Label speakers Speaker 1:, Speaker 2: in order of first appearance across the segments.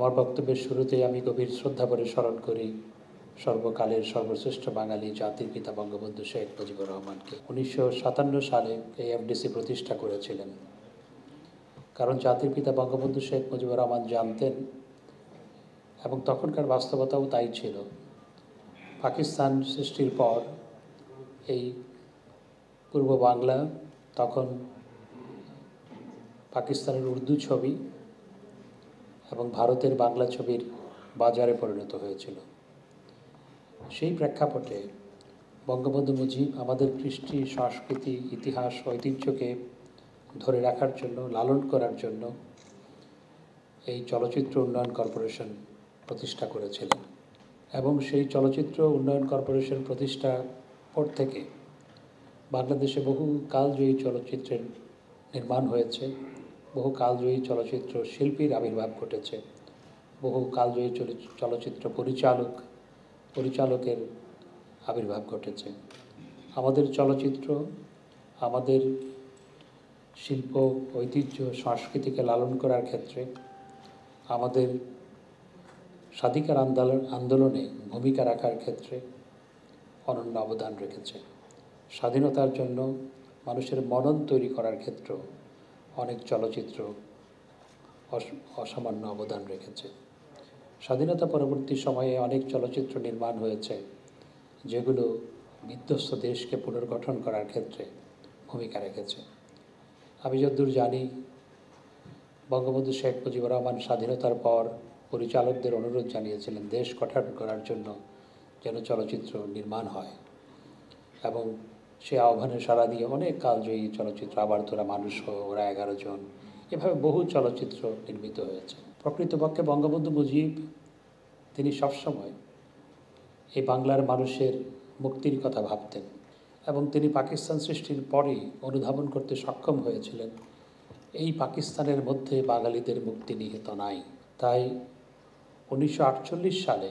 Speaker 1: আমার বক্তব্যের শুরুতেই আমি গভীর শ্রদ্ধা ভরে স্মরণ করি সর্বকালের সর্বশ্রেষ্ঠ বাঙালি জাতির পিতা বঙ্গবন্ধু শেখ মুজিবুর রহমানকে। 1957 সালে এই এফডিসি প্রতিষ্ঠা করেছিলেন। কারণ জাতির পিতা বঙ্গবন্ধু শেখ মুজিবুর রহমান জানতেন, এবং তখনকার বাস্তবতাও তাই ছিল, পাকিস্তান সৃষ্টির পর এই পূর্ব বাংলা তখন পাকিস্তানের উর্দু ছবি এবং ভারতের বাংলা ছবির বাজারে পরিণত হয়েছিল। সেই প্রেক্ষাপটে বঙ্গবন্ধু মুজিব আমাদের কৃষ্টি, সংস্কৃতি, ইতিহাস, ঐতিহ্যকে ধরে রাখার জন্য, লালন করার জন্য এই চলচ্চিত্র উন্নয়ন কর্পোরেশন প্রতিষ্ঠা করেছিলেন। এবং সেই চলচ্চিত্র উন্নয়ন কর্পোরেশন প্রতিষ্ঠার পর থেকে বাংলাদেশে বহু কালজয়ী চলচ্চিত্রের নির্মাণ হয়েছে, বহু কালজয়ী চলচ্চিত্র শিল্পীর আবির্ভাব ঘটেছে, বহু কালজয়ী চলচ্চিত্র পরিচালকের আবির্ভাব ঘটেছে। আমাদের চলচ্চিত্র আমাদের শিল্প, ঐতিহ্য, সংস্কৃতিকে লালন করার ক্ষেত্রে, আমাদের স্বাধিকার আন্দোলনে ভূমিকা রাখার ক্ষেত্রে অনন্য অবদান রেখেছে। স্বাধীনতার জন্য মানুষের মনন তৈরি করার ক্ষেত্রেও অনেক চলচ্চিত্র অসামান্য অবদান রেখেছে। স্বাধীনতা পরবর্তী সময়ে অনেক চলচ্চিত্র নির্মাণ হয়েছে যেগুলো বিধ্বস্ত দেশকে পুনর্গঠন করার ক্ষেত্রে ভূমিকা রেখেছে। আমি যতদূর জানি, বঙ্গবন্ধু শেখ মুজিবুর রহমান স্বাধীনতার পর পরিচালকদের অনুরোধ জানিয়েছিলেন দেশ গঠন করার জন্য যেন চলচ্চিত্র নির্মাণ হয়, এবং সে আহ্বানে সাড়া দিয়ে অনেক কালজয়ী চলচ্চিত্র, আবার তোরা মানুষ হো, ওরা 11 জন, এভাবে বহু চলচ্চিত্র নির্মিত হয়েছে। প্রকৃতপক্ষে বঙ্গবন্ধু মুজিব তিনি সবসময় এই বাংলার মানুষের মুক্তির কথা ভাবতেন, এবং তিনি পাকিস্তান সৃষ্টির পরেই অনুধাবন করতে সক্ষম হয়েছিলেন এই পাকিস্তানের মধ্যে বাঙালিদের মুক্তি নিহিত নাই। তাই 1948 সালে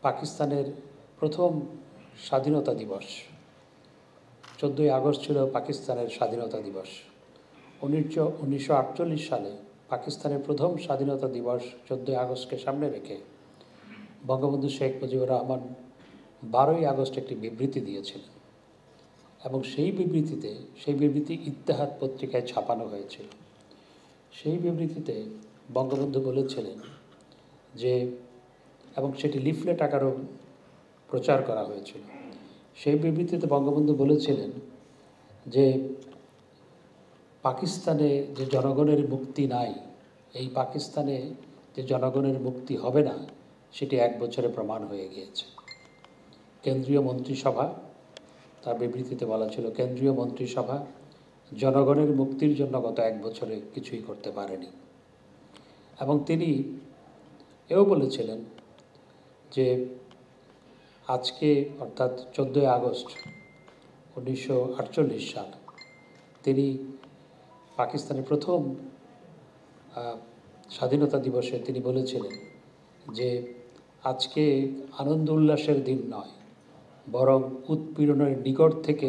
Speaker 1: পাকিস্তানের প্রথম স্বাধীনতা দিবস, 14ই আগস্ট ছিল পাকিস্তানের স্বাধীনতা দিবস। 1948 সালে পাকিস্তানের প্রথম স্বাধীনতা দিবস 14ই আগস্টকে সামনে রেখে বঙ্গবন্ধু শেখ মুজিবুর রহমান 12ই আগস্ট একটি বিবৃতি দিয়েছিলেন, এবং সেই বিবৃতি ইত্তেহাদ পত্রিকায় ছাপানো হয়েছিল। সেই বিবৃতিতে বঙ্গবন্ধু বলেছিলেন যে, এবং সেটি লিফলেট আকারেও প্রচার করা হয়েছিল, সেই বিবৃতিতে বঙ্গবন্ধু বলেছিলেন যে পাকিস্তানে যে জনগণের মুক্তি নাই, এই পাকিস্তানে যে জনগণের মুক্তি হবে না, সেটি 1 বছরে প্রমাণ হয়ে গিয়েছে। কেন্দ্রীয় মন্ত্রিসভা, তার বিবৃতিতে বলা ছিল, কেন্দ্রীয় মন্ত্রিসভা জনগণের মুক্তির জন্য গত 1 বছরে কিছুই করতে পারেনি। এবং তিনি এও বলেছিলেন যে আজকে, অর্থাৎ 14ই আগস্ট 1948 সাল, তিনি পাকিস্তানের প্রথম স্বাধীনতা দিবসে তিনি বলেছিলেন যে আজকে আনন্দ উল্লাসের দিন নয়, বরং উৎপীড়নের নিকট থেকে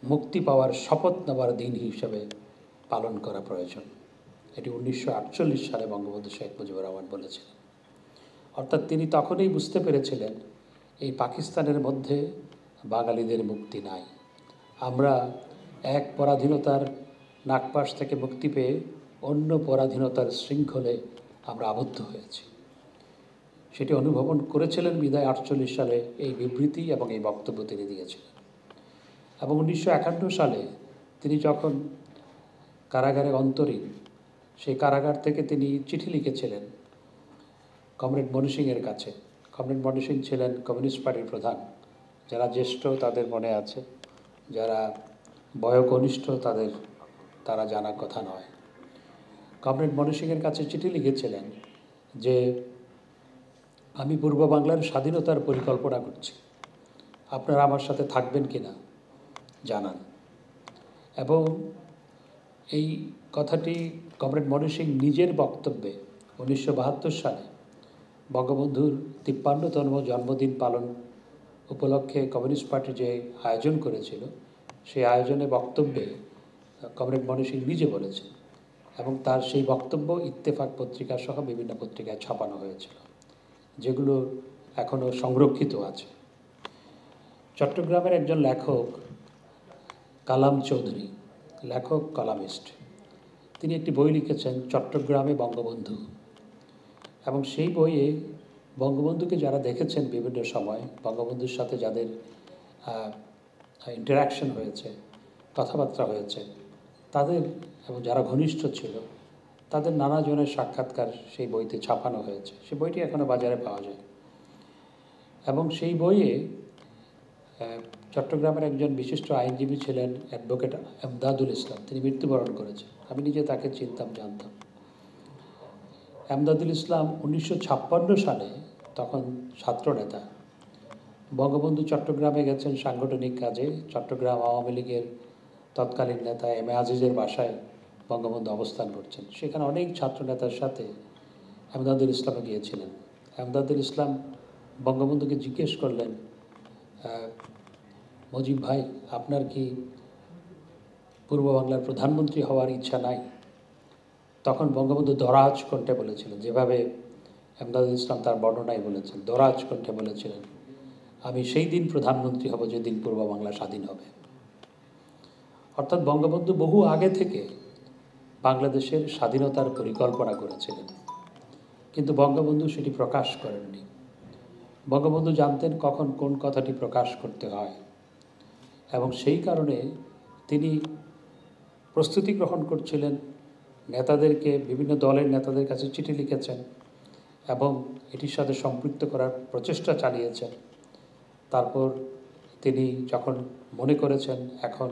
Speaker 1: মুক্তি পাওয়ার শপথ নেওয়ার দিন হিসেবে পালন করা প্রয়োজন। এটি 1948 সালে বঙ্গবন্ধু শেখ মুজিবুর রহমান বলেছিলেন। অর্থাৎ তিনি তখনই বুঝতে পেরেছিলেন এই পাকিস্তানের মধ্যে বাঙালিদের মুক্তি নাই। আমরা এক পরাধীনতার নাগপাশ থেকে মুক্তি পেয়ে অন্য পরাধীনতার শৃঙ্খলে আমরা আবদ্ধ হয়েছি। সেটি অনুভবন করেছিলেন বিদায় 48 সালে এই বিবৃতি এবং এই বক্তব্য তিনি দিয়েছিলেন। এবং 1951 সালে তিনি যখন কারাগারে অন্তরীণ, সেই কারাগার থেকে তিনি চিঠি লিখেছিলেন কমরেড মনি সিংয়ের কাছে। কমরেড মনি সিং ছিলেন কমিউনিস্ট পার্টির প্রধান। যারা জ্যেষ্ঠ তাদের মনে আছে, যারা বয়োকনিষ্ঠ তারা জানার কথা নয়। কমরেড মনি সিংয়ের কাছে চিঠি লিখেছিলেন যে আমি পূর্ব বাংলার স্বাধীনতার পরিকল্পনা করছি, আপনারা আমার সাথে থাকবেন কিনা জানান। এবং এই কথাটি কমরেড মনি সিং নিজের বক্তব্যে 1972 সালে বঙ্গবন্ধুর 53তম জন্মদিন পালন উপলক্ষে কমিউনিস্ট পার্টি যে আয়োজন করেছিল, সেই আয়োজনে বক্তব্যে কমরেড মনি সিং নিজে বলেছেন, এবং তার সেই বক্তব্য ইত্তেফাক পত্রিকা সহ বিভিন্ন পত্রিকায় ছাপানো হয়েছিল, যেগুলো এখনও সংরক্ষিত আছে। চট্টগ্রামের একজন লেখক কালাম চৌধুরী, লেখক কলামিস্ট, তিনি একটি বই লিখেছেন চট্টগ্রামে বঙ্গবন্ধু, এবং সেই বইয়ে বঙ্গবন্ধুকে যারা দেখেছেন বিভিন্ন সময়, বঙ্গবন্ধুর সাথে যাদের ইন্টারাকশন হয়েছে, কথাবার্তা হয়েছে, তাদের এবং যারা ঘনিষ্ঠ ছিল তাদের নানা জনের সাক্ষাৎকার সেই বইতে ছাপানো হয়েছে। সেই বইটি এখনও বাজারে পাওয়া যায়। এবং সেই বইয়ে চট্টগ্রামের একজন বিশিষ্ট আইনজীবী ছিলেন অ্যাডভোকেট এমদাদুল ইসলাম, তিনি মৃত্যুবরণ করেছেন। আমি নিজে তাকে চিনতাম, জানতাম। এমদাদুল ইসলাম 1956 সালে, তখন ছাত্রনেতা, বঙ্গবন্ধু চট্টগ্রামে গেছেন সাংগঠনিক কাজে। চট্টগ্রাম আওয়ামী লীগের তৎকালীন নেতা এম এ আজিজের বাসায় বঙ্গবন্ধু অবস্থান করছেন। সেখানে অনেক ছাত্রনেতার সাথে এমদাদুল ইসলামে গিয়েছিলেন। এমদাদুল ইসলাম বঙ্গবন্ধুকে জিজ্ঞেস করলেন, মুজিব ভাই, আপনার কি পূর্ব বাংলার প্রধানমন্ত্রী হওয়ার ইচ্ছা নাই? তখন বঙ্গবন্ধু দরাজ কণ্ঠে বলেছিলেন, যেভাবে এমদাদুল ইসলাম তার বর্ণনায় বলেছেন, দরাজ কণ্ঠে বলেছিলেন, আমি সেই দিন প্রধানমন্ত্রী হব যেদিন পূর্ব বাংলা স্বাধীন হবে। অর্থাৎ বঙ্গবন্ধু বহু আগে থেকে বাংলাদেশের স্বাধীনতার পরিকল্পনা করেছিলেন, কিন্তু বঙ্গবন্ধু সেটি প্রকাশ করেননি। বঙ্গবন্ধু জানতেন কখন কোন কথাটি প্রকাশ করতে হয়, এবং সেই কারণে তিনি প্রস্তুতি গ্রহণ করছিলেন। নেতাদেরকে, বিভিন্ন দলের নেতাদের কাছে চিঠি লিখেছেন এবং এটির সাথে সম্পৃক্ত করার প্রচেষ্টা চালিয়েছেন। তারপর তিনি যখন মনে করেছেন এখন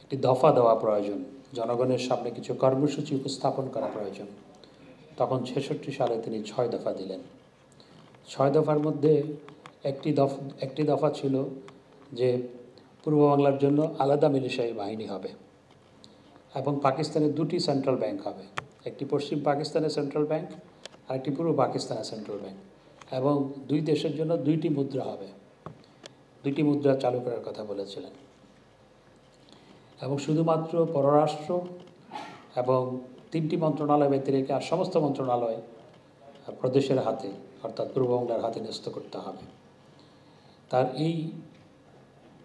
Speaker 1: একটি দফা দেওয়া প্রয়োজন, জনগণের সামনে কিছু কর্মসূচি উপস্থাপন করা প্রয়োজন, তখন 66 সালে তিনি 6 দফা দিলেন। 6 দফার মধ্যে একটি দফা ছিল যে পূর্ব বাংলার জন্য আলাদা মিলিশিয়া বাহিনী হবে এবং পাকিস্তানের 2টি সেন্ট্রাল ব্যাংক হবে, একটি পশ্চিম পাকিস্তানের সেন্ট্রাল ব্যাংক আর একটি পূর্ব পাকিস্তানের সেন্ট্রাল ব্যাংক, এবং 2 দেশের জন্য 2টি মুদ্রা হবে, 2টি মুদ্রা চালু করার কথা বলেছিলেন। এবং শুধুমাত্র পররাষ্ট্র এবং 3টি মন্ত্রণালয় ব্যতিরেকে আর সমস্ত মন্ত্রণালয় প্রদেশের হাতে, অর্থাৎ পূর্ব বাংলার হাতে ন্যস্ত করতে হবে। তার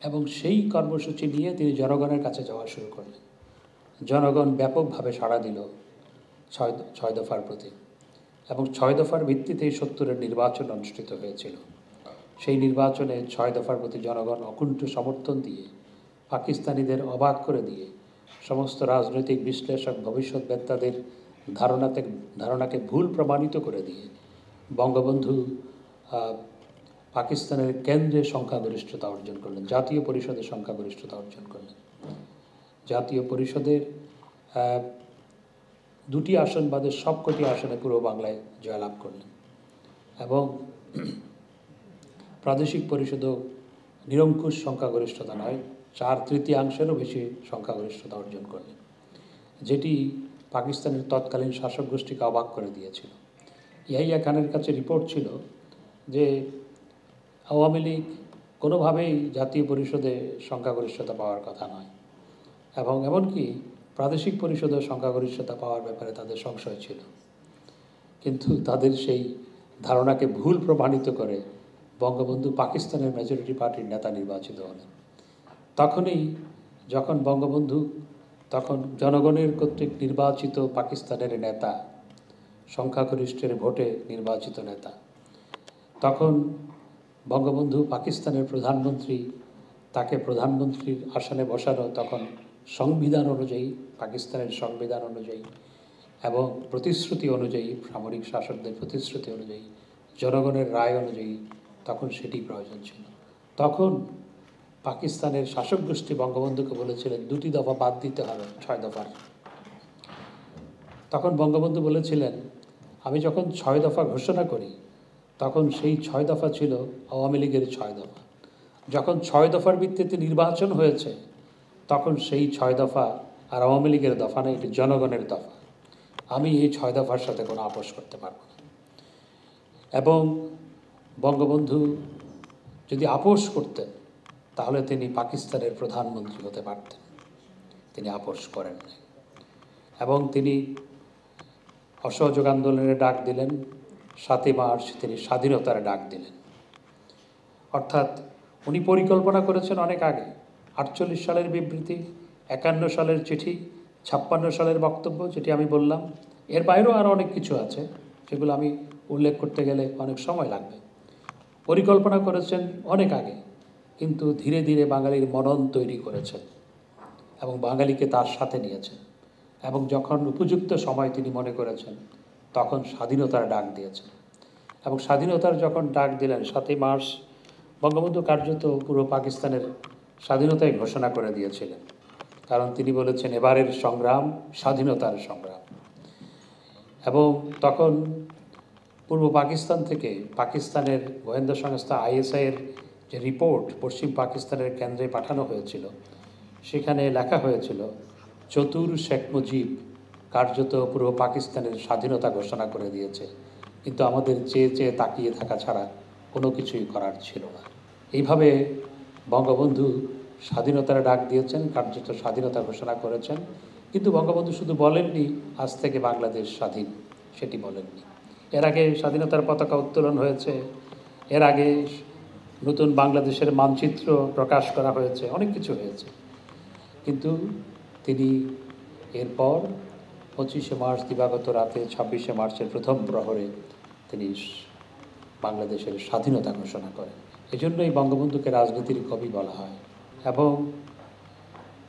Speaker 1: এবং সেই কর্মসূচি নিয়ে তিনি জনগণের কাছে যাওয়া শুরু করলেন। জনগণ ব্যাপকভাবে সাড়া দিল 6 দফার প্রতি, এবং 6 দফার ভিত্তিতেই 70-এর নির্বাচন অনুষ্ঠিত হয়েছিল। সেই নির্বাচনে 6 দফার প্রতি জনগণ অকুণ্ঠ সমর্থন দিয়ে, পাকিস্তানিদের অবাক করে দিয়ে, সমস্ত রাজনৈতিক বিশ্লেষক, ভবিষ্যৎবেত্তাদের ধারণাকে ভুল প্রমাণিত করে দিয়ে বঙ্গবন্ধু পাকিস্তানের কেন্দ্রে সংখ্যাগরিষ্ঠতা অর্জন করলেন, জাতীয় পরিষদের সংখ্যাগরিষ্ঠতা অর্জন করলেন। জাতীয় পরিষদের 2টি আসন বাদে সবকটি আসনে পূর্ব বাংলায় জয়লাভ করলেন, এবং প্রাদেশিক পরিষদও নিরঙ্কুশ সংখ্যাগরিষ্ঠতা নয়, 4/3 বেশি সংখ্যাগরিষ্ঠতা অর্জন করলেন, যেটি পাকিস্তানের তৎকালীন শাসক গোষ্ঠীকে অবাক করে দিয়েছিল। ইয়াহিয়া খানের কাছে রিপোর্ট ছিল যে আওয়ামী লীগ কোনোভাবেই জাতীয় পরিষদে সংখ্যাগরিষ্ঠতা পাওয়ার কথা নয়, এবং এমনকি প্রাদেশিক পরিষদে সংখ্যাগরিষ্ঠতা পাওয়ার ব্যাপারে তাদের সংশয় ছিল। কিন্তু তাদের সেই ধারণাকে ভুল প্রমাণিত করে বঙ্গবন্ধু পাকিস্তানের মেজরিটি পার্টির নেতা নির্বাচিত হলেন। যখন বঙ্গবন্ধু তখন জনগণের কর্তৃক নির্বাচিত পাকিস্তানের নেতা, সংখ্যাগরিষ্ঠের ভোটে নির্বাচিত নেতা, তখন বঙ্গবন্ধু পাকিস্তানের প্রধানমন্ত্রী, তাকে প্রধানমন্ত্রীর আসনে বসানো তখন সংবিধান অনুযায়ী, পাকিস্তানের সংবিধান অনুযায়ী এবং প্রতিশ্রুতি অনুযায়ী, সামরিক শাসকদের প্রতিশ্রুতি অনুযায়ী, জনগণের রায় অনুযায়ী তখন সেটি প্রয়োজন ছিল। তখন পাকিস্তানের শাসক গোষ্ঠী বঙ্গবন্ধুকে বলেছিলেন 2টি দফা বাদ দিতে হবে 6 দফার। তখন বঙ্গবন্ধু বলেছিলেন, আমি যখন 6 দফা ঘোষণা করি তখন সেই 6 দফা ছিল আওয়ামী লীগের 6 দফা। যখন 6 দফার ভিত্তিতে নির্বাচন হয়েছে তখন সেই 6 দফা আর আওয়ামী লীগের দফা না, এটি জনগণের দফা। আমি এই 6 দফার সাথে কোনো আপোষ করতে পারব না। এবং বঙ্গবন্ধু যদি আপোষ করতেন তাহলে তিনি পাকিস্তানের প্রধানমন্ত্রী হতে পারতেন, তিনি আপোষ করেন নাই। এবং তিনি অসহযোগ আন্দোলনের ডাক দিলেন, ৭ই মার্চ তিনি স্বাধীনতার ডাক দিলেন। অর্থাৎ উনি পরিকল্পনা করেছেন অনেক আগে। 48 সালের বিবৃতি, 51 সালের চিঠি, 56 সালের বক্তব্য, যেটি আমি বললাম। এর বাইরেও আরও অনেক কিছু আছে, সেগুলো আমি উল্লেখ করতে গেলে অনেক সময় লাগবে। পরিকল্পনা করেছেন অনেক আগে, কিন্তু ধীরে ধীরে বাঙালির মনন তৈরি করেছেন এবং বাঙালিকে তার সাথে নিয়েছেন, এবং যখন উপযুক্ত সময় তিনি মনে করেছেন তখন স্বাধীনতার ডাক দিয়েছেন। এবং স্বাধীনতার যখন ডাক দিলেন ৭ই মার্চ, বঙ্গবন্ধু কার্যত পুরো পাকিস্তানের স্বাধীনতাই ঘোষণা করে দিয়েছিলেন, কারণ তিনি বলেছেন এবারের সংগ্রাম স্বাধীনতার সংগ্রাম। এবং তখন পূর্ব পাকিস্তান থেকে পাকিস্তানের গোয়েন্দা সংস্থা আইএসআইয়ের যে রিপোর্ট পশ্চিম পাকিস্তানের কেন্দ্রে পাঠানো হয়েছিল, সেখানে লেখা হয়েছিল চতুর শেখ মুজিব কার্যত পূর্ব পাকিস্তানের স্বাধীনতা ঘোষণা করে দিয়েছে, কিন্তু আমাদের চেয়ে চেয়ে তাকিয়ে থাকা ছাড়া কোনো কিছুই করার ছিল না। এইভাবে বঙ্গবন্ধু স্বাধীনতার ডাক দিয়েছেন, কার্যত স্বাধীনতা ঘোষণা করেছেন। কিন্তু বঙ্গবন্ধু শুধু বলেননি আজ থেকে বাংলাদেশ স্বাধীন, সেটি বলেননি। এর আগে স্বাধীনতার পতাকা উত্তোলন হয়েছে, এর আগে নতুন বাংলাদেশের মানচিত্র প্রকাশ করা হয়েছে, অনেক কিছু হয়েছে। কিন্তু তিনি এরপর 25শে মার্চ দিবাগত রাতে 26শে মার্চের প্রথম প্রহরে তিনি বাংলাদেশের স্বাধীনতা ঘোষণা করেন। এজন্যই বঙ্গবন্ধুকে রাজনীতির কবি বলা হয়। এবং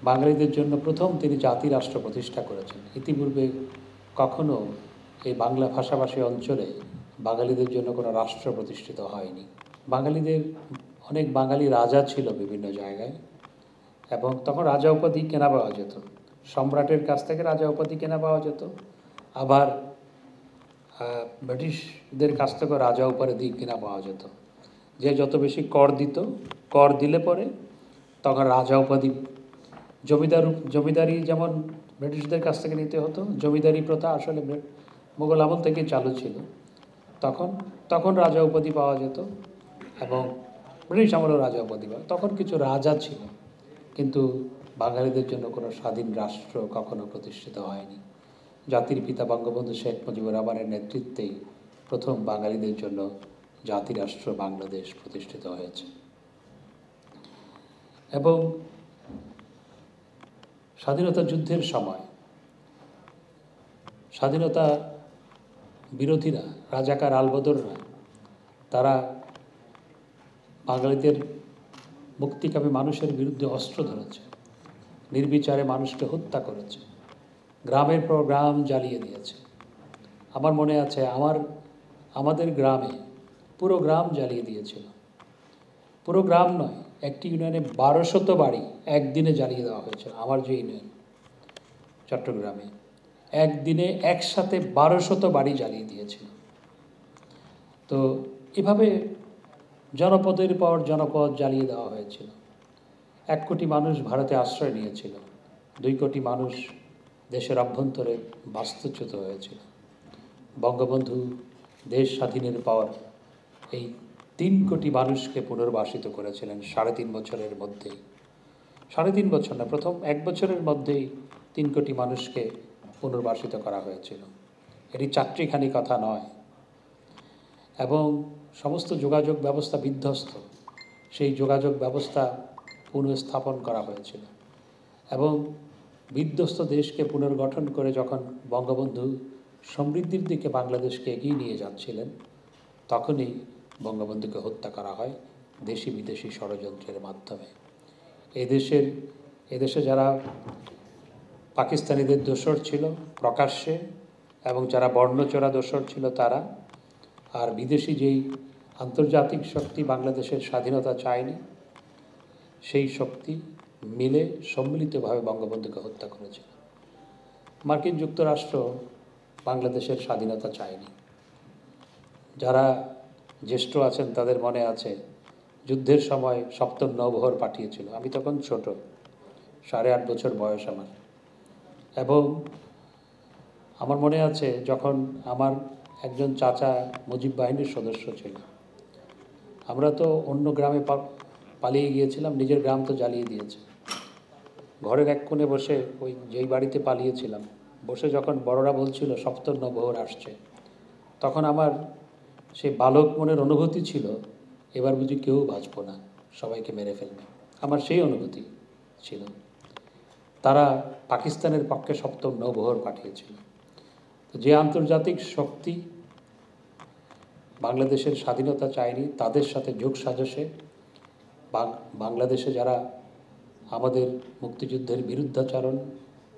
Speaker 1: বাঙালিদের জন্য প্রথম তিনি জাতি রাষ্ট্র প্রতিষ্ঠা করেছেন। ইতিপূর্বে কখনো এই বাংলা ভাষাভাষী অঞ্চলে বাঙালিদের জন্য কোনো রাষ্ট্র প্রতিষ্ঠিত হয়নি। বাঙালিদের অনেক বাঙালি রাজা ছিল বিভিন্ন জায়গায়, এবং তখন রাজা উপাধি কেনা পাওয়া যেত, সম্রাটের কাছ থেকে রাজা উপাধি কেনা পাওয়া যেত। আবার ব্রিটিশদের কাছ থেকে রাজা উপাধি কেনা পাওয়া যেত। যে যত বেশি কর দিত, কর দিলে পরে তখন রাজা উপাধি, জমিদারি যেমন ব্রিটিশদের কাছ থেকে নিতে হতো, জমিদারি প্রথা আসলে মুঘল আমল থেকে চালু ছিল, তখন রাজা উপাধি পাওয়া যেত, এবং ব্রিটিশ আমলেও রাজা উপাধি পাওয়া। তখন কিছু রাজা ছিল, কিন্তু বাঙালিদের জন্য কোনো স্বাধীন রাষ্ট্র কখনো প্রতিষ্ঠিত হয়নি। জাতির পিতা বঙ্গবন্ধু শেখ মুজিবুর রহমানের নেতৃত্বেই প্রথম বাঙালিদের জন্য জাতিরাষ্ট্র বাংলাদেশ প্রতিষ্ঠিত হয়েছে। এবং স্বাধীনতা যুদ্ধের সময় স্বাধীনতা বিরোধীরা, রাজাকার আলবদররা, তারা বাঙালিদের মুক্তিকামী মানুষের বিরুদ্ধে অস্ত্র ধরেছে, নির্বিচারে মানুষকে হত্যা করেছে, গ্রামের পর গ্রাম জ্বালিয়ে দিয়েছে। আমার মনে আছে আমাদের গ্রামে পুরো গ্রাম জ্বালিয়ে দিয়েছিল। পুরো গ্রাম নয়, একটি ইউনিয়নে 1200 বাড়ি একদিনে জ্বালিয়ে দেওয়া হয়েছিল। আমার যে ইউনিয়ন চট্টগ্রামে, একদিনে একসাথে 1200 বাড়ি জ্বালিয়ে দিয়েছিল। তো এভাবে জনপদের পর জনপদ জ্বালিয়ে দেওয়া হয়েছিল। 1 কোটি মানুষ ভারতে আশ্রয় নিয়েছিল, 2 কোটি মানুষ দেশের অভ্যন্তরে বাস্তুচ্যুত হয়েছিল। বঙ্গবন্ধু দেশ স্বাধীনের পর এই 3 কোটি মানুষকে পুনর্বাসিত করেছিলেন 3.5 বছরের মধ্যেই। 3.5 বছর না, প্রথম 1 বছরের মধ্যেই 3 কোটি মানুষকে পুনর্বাসিত করা হয়েছিল। এটি চাট্টিখানি কথা নয়। এবং সমস্ত যোগাযোগ ব্যবস্থা বিধ্বস্ত, সেই যোগাযোগ ব্যবস্থা পুনঃস্থাপন করা হয়েছিল। এবং বিধ্বস্ত দেশকে পুনর্গঠন করে যখন বঙ্গবন্ধু সমৃদ্ধির দিকে বাংলাদেশকে এগিয়ে নিয়ে যাচ্ছিলেন, তখনই বঙ্গবন্ধুকে হত্যা করা হয় দেশি বিদেশি ষড়যন্ত্রের মাধ্যমে। এদেশে যারা পাকিস্তানিদের দোসর ছিল প্রকাশ্যে, এবং যারা বর্ণচোরা দোসর ছিল তারা, আর বিদেশি যেই আন্তর্জাতিক শক্তি বাংলাদেশের স্বাধীনতা চায়নি, সেই শক্তি মিলে সম্মিলিতভাবে বঙ্গবন্ধুকে হত্যা করেছিল। মার্কিন যুক্তরাষ্ট্র বাংলাদেশের স্বাধীনতা চায়নি। যারা জ্যেষ্ঠ আছেন তাদের মনে আছে, যুদ্ধের সময় 7ম নৌবহর পাঠিয়েছিল। আমি তখন ছোট, 8.5 বছর বয়স আমার। এবং আমার মনে আছে যখন আমার একজন চাচা মুজিব বাহিনীর সদস্য ছিল, আমরা তো অন্য গ্রামে পালিয়ে গিয়েছিলাম, নিজের গ্রাম তো জ্বালিয়ে দিয়েছে। ঘরের এক কোণে বসে ওই যেই বাড়িতে পালিয়েছিলাম বসে যখন বড়রা বলছিল সপ্তম ভোর আসছে, তখন আমার সেই বালক মনের অনুভূতি ছিল, এবার বুঝি কেউ বাঁচব না, সবাইকে মেরে ফেলবে। আমার সেই অনুভূতি ছিল। তারা পাকিস্তানের পক্ষে সপ্তম নৌবহর পাঠিয়েছিল। তো যে আন্তর্জাতিক শক্তি বাংলাদেশের স্বাধীনতা চায়নি, তাদের সাথে যোগ সাজসে বাংলাদেশে যারা আমাদের মুক্তিযুদ্ধের বিরুদ্ধাচরণ,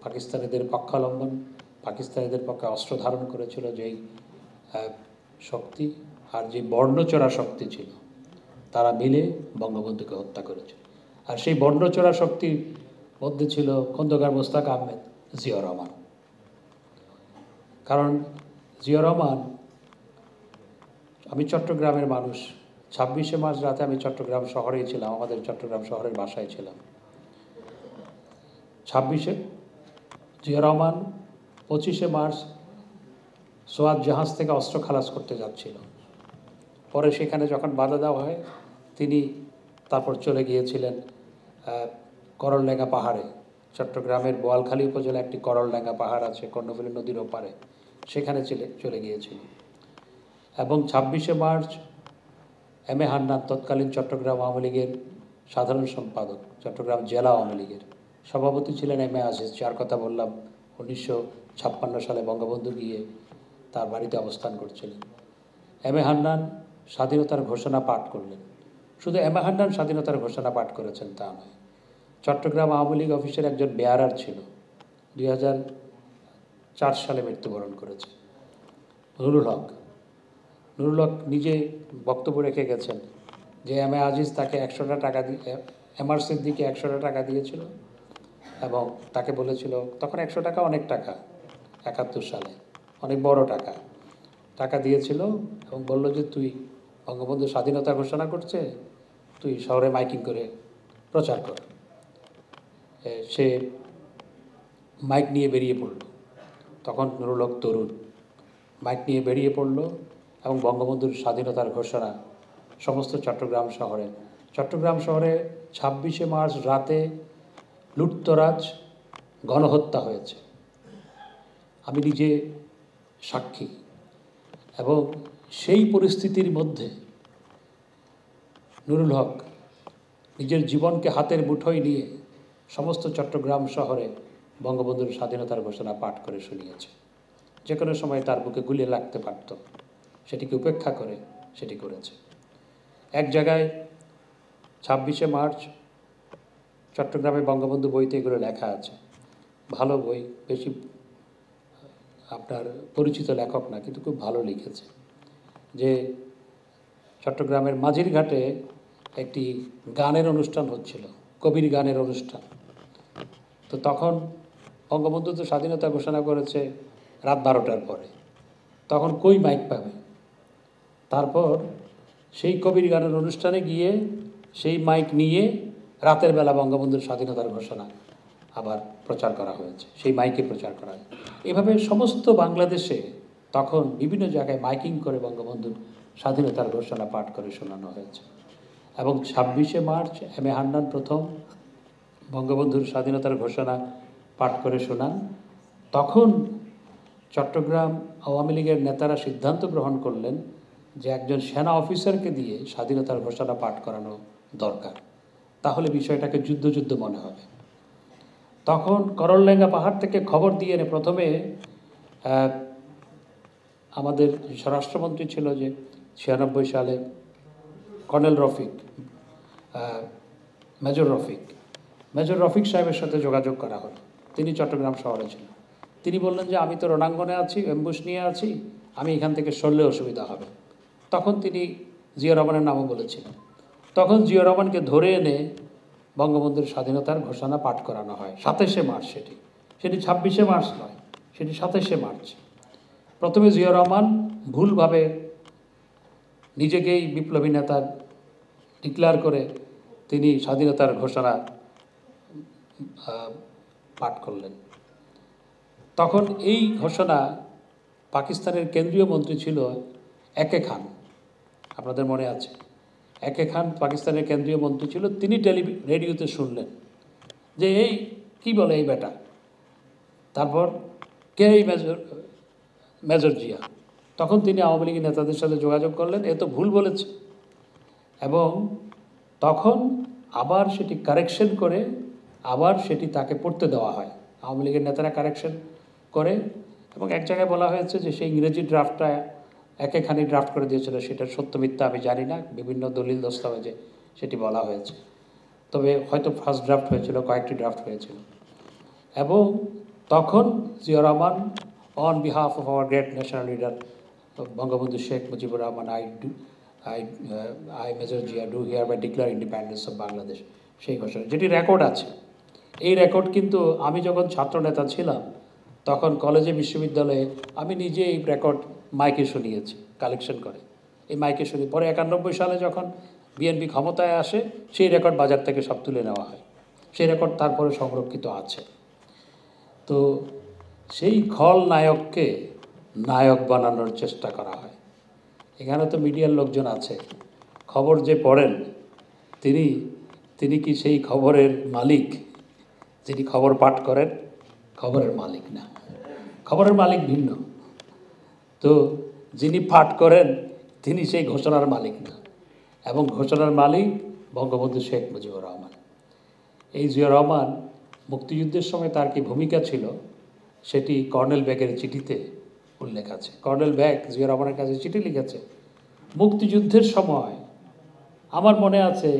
Speaker 1: পাকিস্তানিদের পক্ষাবলম্বন, পাকিস্তানিদের পক্ষে অস্ত্র ধারণ করেছিল যেই শক্তি, আর যে বর্ণচোরা শক্তি ছিল, তারা মিলে বঙ্গবন্ধুকে হত্যা করেছে। আর সেই বর্ণচোরা শক্তির মধ্যে ছিল খন্দকার মোস্তাক আহমেদ, জিয়া রহমান। কারণ জিয়া রহমান, আমি চট্টগ্রামের মানুষ, 26শে মার্চ রাতে আমি চট্টগ্রাম শহরেই ছিলাম, আমাদের চট্টগ্রাম শহরের বাসায় ছিলাম। 26শে জিয়া রহমান 25শে মার্চ সোয়াত জাহাজ থেকে অস্ত্র খালাস করতে যাচ্ছিল। পরে সেখানে যখন বাধা দেওয়া হয়, তিনি তারপর চলে গিয়েছিলেন করলডাঙ্গা পাহাড়ে। চট্টগ্রামের বোয়ালখালী উপজেলা একটি করলডাঙ্গা পাহাড় আছে কর্ণফুলী নদীর ওপারে, সেখানে চলে গিয়েছিল। এবং 26শে মার্চ এম এ হান্নান, তৎকালীন চট্টগ্রাম আওয়ামী লীগের সাধারণ সম্পাদক, চট্টগ্রাম জেলা আওয়ামী লীগের সভাপতি ছিলেন এম এ আজিজ, যার কথা বললাম 1956 সালে বঙ্গবন্ধু গিয়ে তার বাড়িতে অবস্থান করছিলেন। এম এ হান্নান স্বাধীনতার ঘোষণা পাঠ করলেন। শুধু এম এ হান্নান স্বাধীনতার ঘোষণা পাঠ করেছেন তা নয়, চট্টগ্রাম আওয়ামী লীগ অফিসের একজন বেয়ারার ছিল, 2004 সালে মৃত্যুবরণ করেছে, নুরুল হক। নুরুল হক নিজে বক্তব্য রেখে গেছেন যে এম এ আজিজ তাকে 100টা টাকা দিয়ে, এমআরসির দিকে 100টা টাকা দিয়েছিল এবং তাকে বলেছিল, তখন 100 টাকা অনেক টাকা, 71 সালে অনেক বড় টাকা, টাকা দিয়েছিল এবং বলল যে তুই বঙ্গবন্ধু স্বাধীনতা ঘোষণা করছে, তুই শহরে মাইকিং করে প্রচার কর। সে মাইক নিয়ে বেরিয়ে পড়ল, তখন নুরুল হক তরুণ, মাইক নিয়ে বেরিয়ে পড়ল এবং বঙ্গবন্ধুর স্বাধীনতার ঘোষণা সমস্ত চট্টগ্রাম শহরে 26শে মার্চ রাতে লুটতরাজ, গণহত্যা হয়েছে। আমি নিজে সাক্ষী। এবং সেই পরিস্থিতির মধ্যে নুরুল হক নিজের জীবনকে হাতের মুঠোয় নিয়ে সমস্ত চট্টগ্রাম শহরে বঙ্গবন্ধুর স্বাধীনতার ঘোষণা পাঠ করে শুনিয়েছে। যে কোনো সময় তার বুকে গুলি লাগতে পারত, সেটিকে উপেক্ষা করে সেটি করেছে। এক জায়গায় 26শে মার্চ চট্টগ্রামে বঙ্গবন্ধু বইতে এগুলো লেখা আছে, ভালো বই, বেশি আপনার পরিচিত লেখক না, কিন্তু খুব ভালো লিখেছে, যে চট্টগ্রামের মাঝির ঘাটে একটি গানের অনুষ্ঠান হচ্ছিল, কবির গানের অনুষ্ঠান। তো তখন বঙ্গবন্ধু তো স্বাধীনতা ঘোষণা করেছে রাত 12টার পরে, তখন কই মাইক পাবে। তারপর সেই কবির গানের অনুষ্ঠানে গিয়ে সেই মাইক নিয়ে রাতের বেলা বঙ্গবন্ধুর স্বাধীনতার ঘোষণা আবার প্রচার করা হয়েছে, সেই মাইকে প্রচার করা হয়। এভাবে সমস্ত বাংলাদেশে তখন বিভিন্ন জায়গায় মাইকিং করে বঙ্গবন্ধুর স্বাধীনতার ঘোষণা পাঠ করে শোনানো হয়েছে। এবং 26শে মার্চ এম এ হান্নান প্রথম বঙ্গবন্ধুর স্বাধীনতার ঘোষণা পাঠ করে শোনান। তখন চট্টগ্রাম আওয়ামী লীগের নেতারা সিদ্ধান্ত গ্রহণ করলেন যে একজন সেনা অফিসারকে দিয়ে স্বাধীনতার ঘোষণা পাঠ করানো দরকার, তাহলে বিষয়টাকে যুদ্ধ মনে হবে। তখন করলডাঙ্গা পাহাড় থেকে খবর দিয়ে এনে প্রথমে আমাদের স্বরাষ্ট্রমন্ত্রী ছিল যে 96 সালে কর্নেল রফিক, মেজর রফিক সাহেবের সাথে যোগাযোগ করা হলো। তিনি চট্টগ্রাম শহরে ছিলেন। তিনি বললেন যে আমি তো রণাঙ্গনে আছি, অ্যাম্বুশ নিয়ে আছি, আমি এখান থেকে সরলে অসুবিধা হবে। তখন তিনি জিয়া রহমানের নামও বলেছিলেন। তখন জিয়া রহমানকে ধরে এনে বঙ্গবন্ধুর স্বাধীনতার ঘোষণা পাঠ করানো হয় 27শে মার্চ। সেটি 26শে মার্চ নয়, সেটি 27শে মার্চ। প্রথমে জিয়া রহমান ভুলভাবে নিজেকেই বিপ্লবী নেতা ডিক্লেয়ার করে তিনি স্বাধীনতার ঘোষণা পাঠ করলেন। তখন এই ঘোষণা পাকিস্তানের কেন্দ্রীয় মন্ত্রী ছিল একে খান, আপনাদের মনে আছে, একে খান পাকিস্তানের কেন্দ্রীয় মন্ত্রী ছিল। তিনি রেডিওতে শুনলেন যে এই কি বলে এই বেটা। তারপর কে এই মেজর জিয়া? তখন তিনি আওয়ামী লীগের নেতাদের সাথে যোগাযোগ করলেন, এ তো ভুল বলেছে, এবং তখন আবার সেটি কারেকশন করে আবার সেটি তাকে পড়তে দেওয়া হয়। আওয়ামী লীগের নেতারা কারেকশন করে, এবং এক জায়গায় বলা হয়েছে যে সেই ইংরেজি ড্রাফটটা একেখানি ড্রাফট করে দিয়েছিল, সেটার সত্য মিথ্যা আমি জানি না, বিভিন্ন দলিল দস্তাবেজে সেটি বলা হয়েছে। তবে হয়তো ফার্স্ট ড্রাফট হয়েছিল, কয়েকটি ড্রাফট হয়েছিল। এবং তখন Zia Rahman, on behalf of our great national leader Bangabandhu Sheikh Mujibur Rahman, I Major Jia do hereby declare independence of Bangladesh, সেই ঘোষণা, যেটি রেকর্ড আছে। এই রেকর্ড কিন্তু আমি যখন ছাত্রনেতা ছিলাম তখন কলেজে, বিশ্ববিদ্যালয়ে আমি নিজে এই রেকর্ড মাইকে শুনিয়েছি, কালেকশন করে এই মাইকে শুনি। পরে 91 সালে যখন বিএনপি ক্ষমতায় আসে সেই রেকর্ড বাজার থেকে সব তুলে নেওয়া হয়, সেই রেকর্ড তারপরে সংরক্ষিত আছে। তো সেই খলনায়ককে নায়ক বানানোর চেষ্টা করা হয়। এখানে তো মিডিয়ার লোকজন আছে, খবর যে পড়েন তিনি কি সেই খবরের মালিক? যিনি খবর পাঠ করেন খবরের মালিক না, খবরের মালিক ভিন্ন। তো যিনি পাঠ করেন তিনি সেই ঘোষণার মালিক না, এবং ঘোষণার মালিক বঙ্গবন্ধু শেখ মুজিবুর রহমান। এই জিয়া রহমান মুক্তিযুদ্ধের সময় তার কি ভূমিকা ছিল সেটি কর্নেল ব্যাগের চিঠিতে উল্লেখ আছে। কর্নেল ব্যাগ জিয়া রহমানের কাছে চিঠি লিখেছে মুক্তিযুদ্ধের সময়। আমার মনে আছে,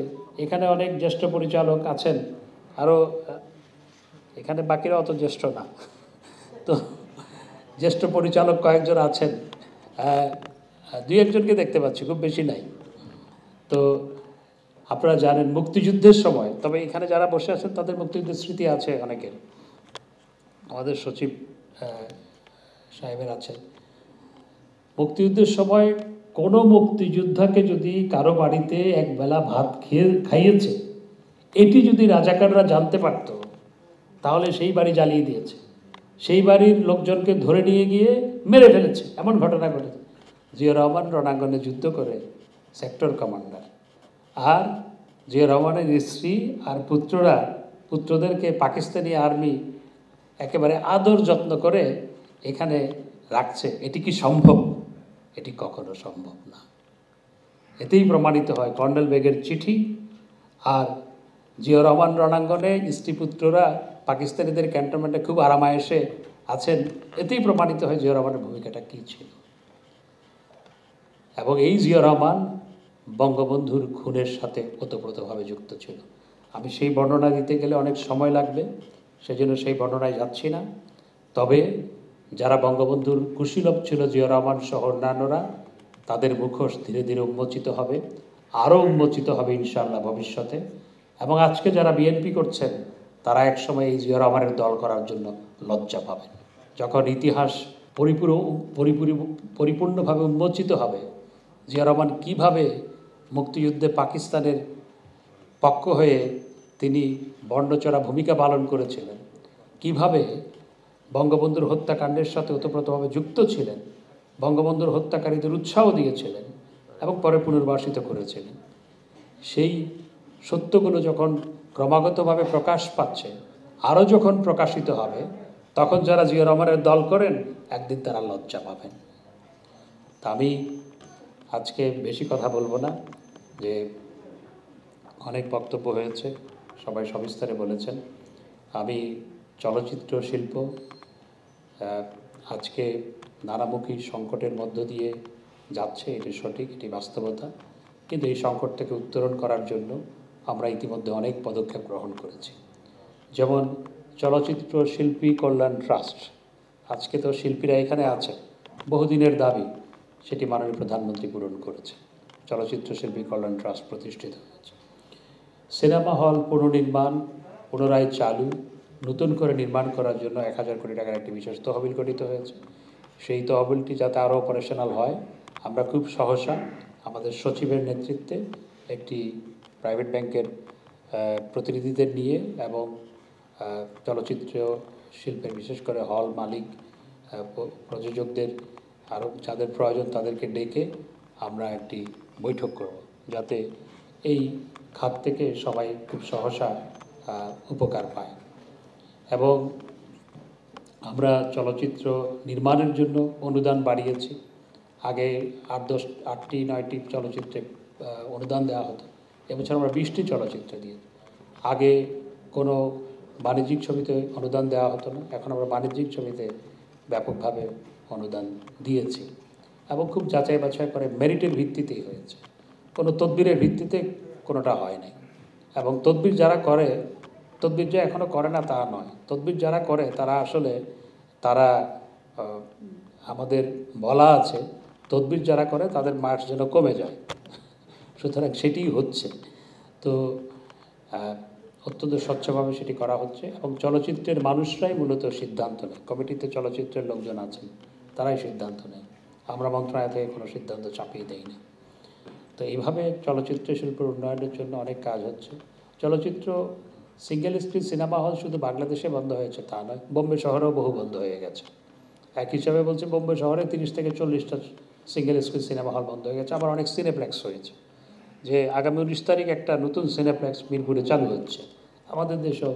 Speaker 1: এখানে অনেক জ্যেষ্ঠ পরিচালক আছেন, আরও এখানে বাকিরা অত জ্যেষ্ঠ না, তো জ্যেষ্ঠ পরিচালক কয়েকজন আছেন, দুই একজনকে দেখতে পাচ্ছি, খুব বেশি নাই। তো আপনারা জানেন মুক্তিযুদ্ধের সময়, তবে এখানে যারা বসে আছেন তাদের মুক্তিযুদ্ধের স্মৃতি আছে অনেকের, আমাদের সচিব সাহেবের আছে। মুক্তিযুদ্ধের সময় কোনো মুক্তিযোদ্ধাকে যদি কারো বাড়িতে একবেলা ভাত খাইয়েছে এটি যদি রাজাকাররা জানতে পারত তাহলে সেই বাড়ি জ্বালিয়ে দিয়েছে, সেই বাড়ির লোকজনকে ধরে নিয়ে গিয়ে মেরে ফেলেছে, এমন ঘটনা ঘটেছে। জিয়া রহমান রণাঙ্গনে যুদ্ধ করে সেক্টর কমান্ডার, আর জিয়া রহমানের স্ত্রী আর পুত্রদেরকে পাকিস্তানি আর্মি একেবারে আদর যত্ন করে এখানে রাখছে। এটি কি সম্ভব? এটি কখনো সম্ভব না। এতেই প্রমাণিত হয় কর্নেল বেগের চিঠি আর জিয়া রহমান রণাঙ্গনে স্ত্রীপুত্ররা পাকিস্তানিদের ক্যান্টনমেন্টে খুব আরামায়েশে আছেন, এতেই প্রমাণিত হয় জিয়া রহমানের ভূমিকাটা কী ছিল। এবং এই জিয়া রহমান বঙ্গবন্ধুর খুনের সাথে ওতপ্রোতভাবে যুক্ত ছিল। আমি সেই বর্ণনা দিতে গেলে অনেক সময় লাগবে, সেজন্য সেই বর্ণনায় যাচ্ছি না। তবে যারা বঙ্গবন্ধুর কুশীলব ছিল জিয়া রহমান সহ অন্যান্যরা, তাদের মুখোশ ধীরে ধীরে উন্মোচিত হবে, আরও উন্মোচিত হবে ইনশাআল্লাহ ভবিষ্যতে। এবং আজকে যারা বিএনপি করছেন তারা একসময় এই জিয়া রহমানের দল করার জন্য লজ্জা পাবেন। যখন ইতিহাস পরিপূর্ণভাবে উন্মোচিত হবে, জিয়া রহমান কীভাবে মুক্তিযুদ্ধে পাকিস্তানের পক্ষ হয়ে তিনি বর্ণচড়া ভূমিকা পালন করেছিলেন, কিভাবে বঙ্গবন্ধুর হত্যাকাণ্ডের সাথে ওতপ্রোতভাবে যুক্ত ছিলেন, বঙ্গবন্ধুর হত্যাকারীদের উৎসাহ দিয়েছিলেন এবং পরে পুনর্বাসিত করেছিলেন, সেই সত্যগুলো যখন ক্রমাগতভাবে প্রকাশ পাচ্ছে, আরও যখন প্রকাশিত হবে, তখন যারা জিয়া রহমানের দল করেন একদিন তারা লজ্জা পাবেন। তা আমি আজকে বেশি কথা বলবো না, যে অনেক বক্তব্য হয়েছে, সবাই সবিস্তারে বলেছেন। আমি চলচ্চিত্র শিল্প আজকে নানামুখী সংকটের মধ্য দিয়ে যাচ্ছে, এটি সঠিক, এটি বাস্তবতা। কিন্তু এই সংকট থেকে উত্তরণ করার জন্য আমরা ইতিমধ্যে অনেক পদক্ষেপ গ্রহণ করেছি। যেমন চলচ্চিত্র শিল্পী কল্যাণ ট্রাস্ট, আজকে তো শিল্পীরা এখানে আছে, বহুদিনের দাবি, সেটি মাননীয় প্রধানমন্ত্রী পূরণ করেছে। চলচ্চিত্র শিল্পী কল্যাণ ট্রাস্ট প্রতিষ্ঠিত হয়েছে। সিনেমা হল পুনর্নির্মাণ, পুনরায় চালু, নতুন করে নির্মাণ করার জন্য 1000 কোটি টাকার একটি বিশেষ তহবিল গঠিত হয়েছে। সেই তহবিলটি যাতে আরও অপারেশনাল হয়, আমরা খুব সহসা আমাদের সচিবের নেতৃত্বে একটি প্রাইভেট ব্যাংকের প্রতিনিধিদের নিয়ে এবং চলচ্চিত্র শিল্পের বিশেষ করে হল মালিক, প্রযোজকদের আরও যাদের প্রয়োজন তাদেরকে ডেকে আমরা একটি বৈঠক করব, যাতে এই খাত থেকে সবাই খুব সহসা উপকার পায়। এবং আমরা চলচ্চিত্র নির্মাণের জন্য অনুদান বাড়িয়েছি। আগে 8-9টি চলচ্চিত্রে অনুদান দেওয়া হতো, এবছর আমরা 20টি চলচ্চিত্র দিয়ে। আগে কোনো বাণিজ্যিক ছবিতে অনুদান দেওয়া হতো না, এখন আমরা বাণিজ্যিক ছবিতে ব্যাপকভাবে অনুদান দিয়েছি এবং খুব যাচাই বাছাই করে মেরিটের ভিত্তিতেই হয়েছে, কোনো তদবিরের ভিত্তিতে কোনোটা হয় নাই। এবং তদবির যারা করে, তদবির যে এখনও করে না তা নয়, তদবির যারা করে তারা আসলে তারা আমাদের বলা আছে তদবির যারা করে তাদের মার্কস যেন কমে যায়, সুতরাং সেটিই হচ্ছে। তো অত্যন্ত স্বচ্ছভাবে সেটি করা হচ্ছে এবং চলচ্চিত্রের মানুষরাই মূলত সিদ্ধান্ত নেয়। কমিটিতে চলচ্চিত্রের লোকজন আছেন, তারাই সিদ্ধান্ত নেয়, আমরা মন্ত্রণালয় থেকে কোনো সিদ্ধান্ত চাপিয়ে দেই না। তো এইভাবে চলচ্চিত্র শিল্পের উন্নয়নের জন্য অনেক কাজ হচ্ছে। চলচ্চিত্র সিঙ্গেল স্ক্রিন সিনেমা হল শুধু বাংলাদেশে বন্ধ হয়েছে তা নয়, বোম্বে শহরেও বহু বন্ধ হয়ে গেছে। এক হিসাবে বলছে বোম্বে শহরে 30 থেকে 40টা সিঙ্গেল স্ক্রিন সিনেমা হল বন্ধ হয়ে গেছে, আবার অনেক সিনেপ্লেক্স হয়েছে। যে আগামী 19 তারিখ একটা নতুন সিনেপ্লেক্স মিরপুরে চালু হচ্ছে, আমাদের দেশেও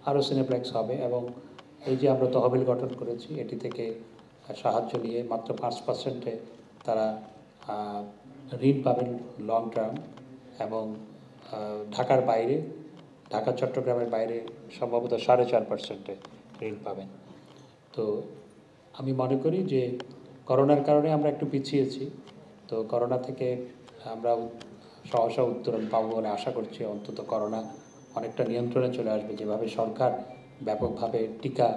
Speaker 1: আরও সিনেপ্লেক্স হবে। এবং এই যে আমরা তহবিল গঠন করেছি, এটি থেকে সাহায্য নিয়ে মাত্র 5%-এ তারা ঋণ পাবেন লং টার্ম, এবং ঢাকার বাইরে, ঢাকা চট্টগ্রামের বাইরে সম্ভবত 4.5%-এ ঋণ পাবেন। তো আমি মনে করি যে করোনার কারণে আমরা একটু পিছিয়েছি, তো করোনা থেকে আমরা সহসা উত্তরণ পাবো বলে আশা করছি। অন্তত করোনা অনেকটা নিয়ন্ত্রণে চলে আসবে, যেভাবে সরকার ব্যাপকভাবে টিকা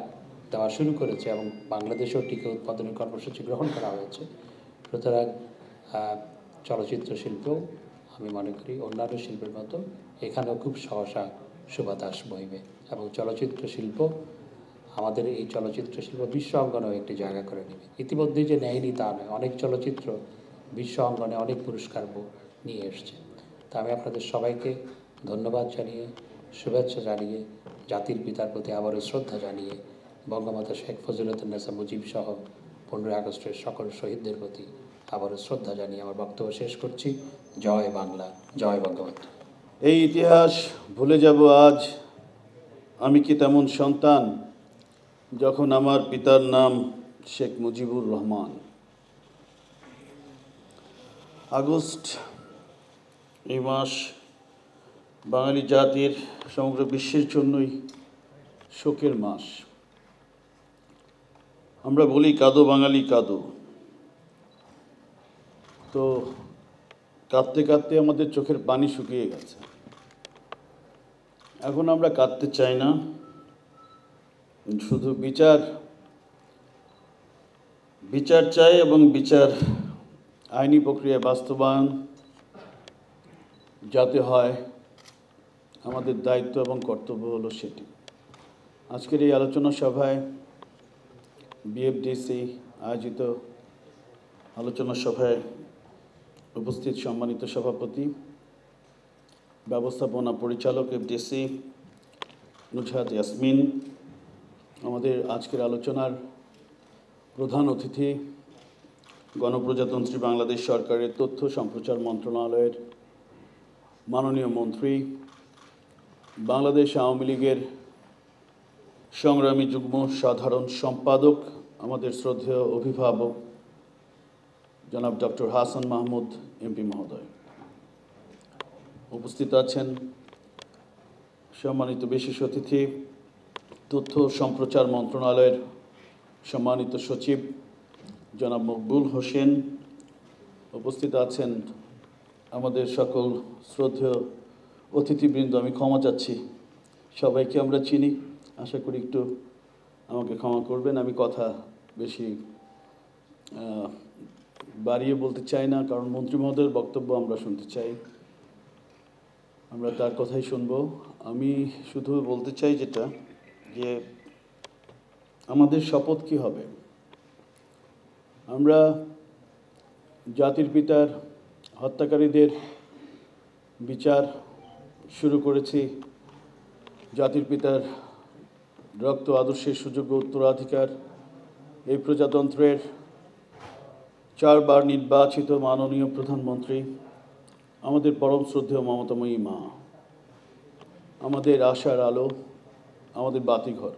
Speaker 1: দেওয়া শুরু করেছে এবং বাংলাদেশেও টিকা উৎপাদনের কর্মসূচি গ্রহণ করা হয়েছে। সুতরাং চলচ্চিত্র শিল্পেও আমি মনে করি অন্যান্য শিল্পের মতো এখানেও খুব সহসা সুবাতাস বইবে এবং চলচ্চিত্র শিল্প, আমাদের এই চলচ্চিত্র শিল্প বিশ্ব অঙ্গনেও একটি জায়গা করে নেবে। ইতিমধ্যেই যে নেয়নি তা নয়, অনেক চলচ্চিত্র বিশ্ব অঙ্গনে অনেক পুরস্কার নিয়ে এসছে। তা আমি আপনাদের সবাইকে ধন্যবাদ জানিয়ে, শুভেচ্ছা জানিয়ে, জাতির পিতার প্রতি আবারও শ্রদ্ধা জানিয়ে, বঙ্গমাতা শেখ ফজিলাতুন্নেসা মুজিব সহ 15ই আগস্টের সকল শহীদদের প্রতি আবারও শ্রদ্ধা জানিয়ে আমার বক্তব্য শেষ করছি। জয় বাংলা, জয় বঙ্গবন্ধু।
Speaker 2: এই ইতিহাস ভুলে যাব আজ আমি কি তেমন সন্তান, যখন আমার পিতার নাম শেখ মুজিবুর রহমান। আগস্ট এই মাস বাঙালি জাতির, সমগ্র বিশ্বের জন্যই শোকের মাস। আমরা বলি কাঁদো বাঙালি কাঁদো, তো কাঁদতে কাঁদতে আমাদের চোখের পানি শুকিয়ে গেছে। এখন আমরা কাঁদতে চাই না, শুধু বিচার চাই এবং বিচার আইনি প্রক্রিয়ায় বাস্তবায়ন যাতে হয়, আমাদের দায়িত্ব এবং কর্তব্য হলো সেটি। আজকের এই আলোচনা সভায় বিএফডিসি আয়োজিত আলোচনা সভায় উপস্থিত সম্মানিত সভাপতি, ব্যবস্থাপনা পরিচালক এফডিসি নুজহাত ইয়াসমিন, আমাদের আজকের আলোচনার প্রধান অতিথি গণপ্রজাতন্ত্রী বাংলাদেশ সরকারের তথ্য সম্প্রচার মন্ত্রণালয়ের মাননীয় মন্ত্রী, বাংলাদেশ আওয়ামী লীগের সংগ্রামী যুগ্ম সাধারণ সম্পাদক, আমাদের শ্রদ্ধেয় অভিভাবক জনাব ডক্টর হাসান মাহমুদ এমপি মহোদয়, উপস্থিত আছেন সম্মানিত বিশেষ অতিথি তথ্য সম্প্রচার মন্ত্রণালয়ের সম্মানিত সচিব জনাব মকবুল হোসেন, উপস্থিত আছেন আমাদের সকল শ্রদ্ধেয় অতিথিবৃন্দ। আমি ক্ষমা চাচ্ছি, সবাইকে আমরা চিনি, আশা করি একটু আমাকে ক্ষমা করবেন। আমি কথা বেশি বাড়িয়ে বলতে চাই না, কারণ মন্ত্রী মহোদয়ের বক্তব্য আমরা শুনতে চাই, আমরা তার কথাই শুনব। আমি শুধু বলতে চাই যেটা, যে আমাদের শপথ কী হবে। আমরা জাতির পিতার হত্যাকারীদের বিচার শুরু করেছি, জাতির পিতার রক্ত আদর্শের সুযোগ্য উত্তরাধিকার এই প্রজাতন্ত্রের 4 বার নির্বাচিত মাননীয় প্রধানমন্ত্রী, আমাদের পরম শ্রদ্ধেয় মমতাময়ী মা, আমাদের আশার আলো, আমাদের বাতিঘর।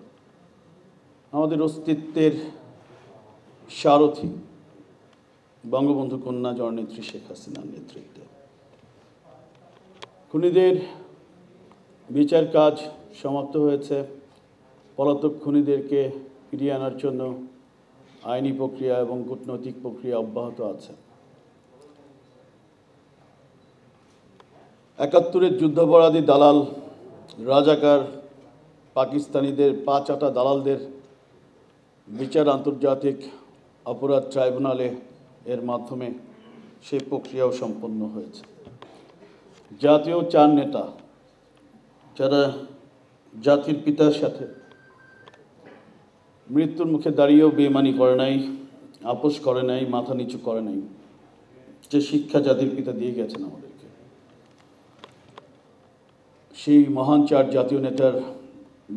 Speaker 2: আমাদের অস্তিত্বের সারথি বঙ্গবন্ধু কন্যা জননেত্রী শেখ হাসিনার নেতৃত্বে। খুনিদের বিচার কাজ সমাপ্ত হয়েছে। পলাতক খুনিদেরকে ফিরিয়ে আনার জন্য আইনি প্রক্রিয়া এবং কূটনৈতিক প্রক্রিয়া অব্যাহত আছে। ৭১-এর যুদ্ধাপরাধী দালাল, রাজাকার, পাকিস্তানিদের পা চাটা দালালদের বিচার আন্তর্জাতিক অপরাধ ট্রাইব্যুনালে এর মাধ্যমে সেই প্রক্রিয়াও সম্পন্ন হয়েছে। জাতীয় 4 নেতা যারা জাতির পিতার সাথে মৃত্যুর মুখে দাঁড়িয়েও বেইমানি করে নাই, আপোষ করে নাই, মাথা নিচু করে নাই, যে শিক্ষা জাতির পিতা দিয়ে গেছেন আমাদেরকে, সেই মহান 4 জাতীয় নেতার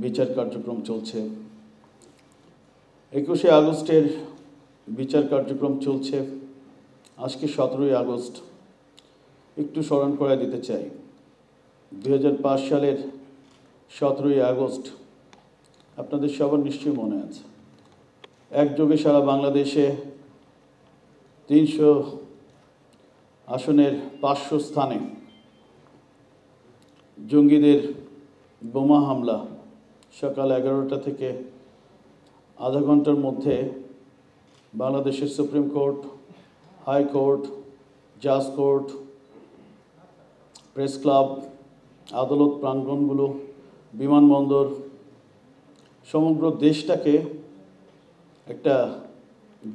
Speaker 2: বিচার কার্যক্রম চলছে। 21শে আগস্টের বিচার কার্যক্রম চলছে। আজকে 17ই আগস্ট। একটু স্মরণ করে দিতে চাই, 2005 সালের 17ই আগস্ট আপনাদের সবার নিশ্চয়ই মনে আছে। একযোগে সারা বাংলাদেশে 300 আসনের 500 স্থানে জঙ্গিদের বোমা হামলা সকাল 11টা থেকে আধা ঘন্টার মধ্যে বাংলাদেশের সুপ্রিম কোর্ট, হাইকোর্ট, জাজ কোর্ট, প্রেস ক্লাব, আদালত প্রাঙ্গণগুলো, বিমানবন্দর, সমগ্র দেশটাকে একটা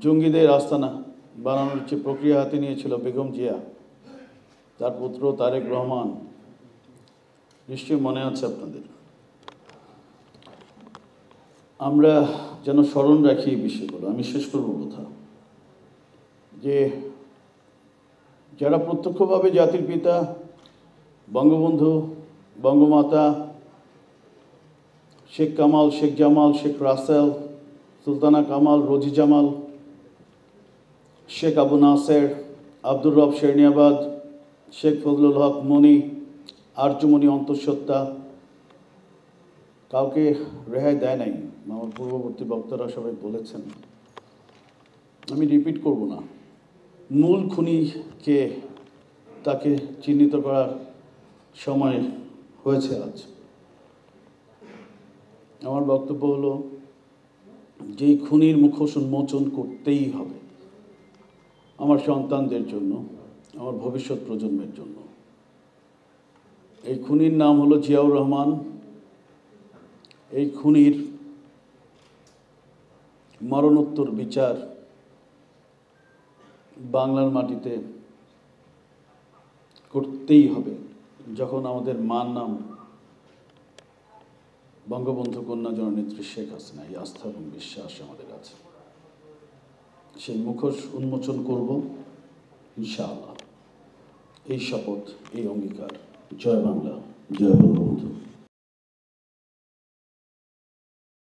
Speaker 2: জঙ্গিদের আস্তানা বানানোর যে প্রক্রিয়া হাতে নিয়েছিল বেগম জিয়া, তার পুত্র তারেক রহমান, নিশ্চয়ই মনে আছে আপনাদের। আমরা যেন স্মরণ রাখি এই বিষয়গুলো। আমি শেষ করব কথা, যে যারা প্রত্যক্ষভাবে জাতির পিতা বঙ্গবন্ধু, বঙ্গমাতা, শেখ কামাল, শেখ জামাল, শেখ রাসেল, সুলতানা কামাল, রোজি জামাল, শেখ আবু নাসের, আব্দুর রব শেরনিয়াবাদ, শেখ ফজলুল হক মনি, আর্যমণি অন্তঃসত্ত্বা, কাউকে রেহাই দেয় নাই। আমার পূর্ববর্তী বক্তারা সবাই বলেছেন, আমি রিপিট করব না। মূল খুনিকে তাকে চিহ্নিত করার সময় হয়েছে আজ। আমার বক্তব্য হলো, যেই খুনির মুখোশ উন্মোচন করতেই হবে আমার সন্তানদের জন্য, আমার ভবিষ্যৎ প্রজন্মের জন্য। এই খুনির নাম হলো জিয়াউর রহমান। এই খুনির মরণোত্তর বিচার বাংলার মাটিতে করতেই হবে। যখন আমাদের মার নাম বঙ্গবন্ধু কন্যা জননেত্রী শেখ হাসিনা, এই আস্থা এবং বিশ্বাস আমাদের আছে। সেই মুখোশ উন্মোচন করব ইনশাআল্লাহ। এই শপথ, এই অঙ্গীকার। জয় বাংলা, জয় বঙ্গবন্ধু।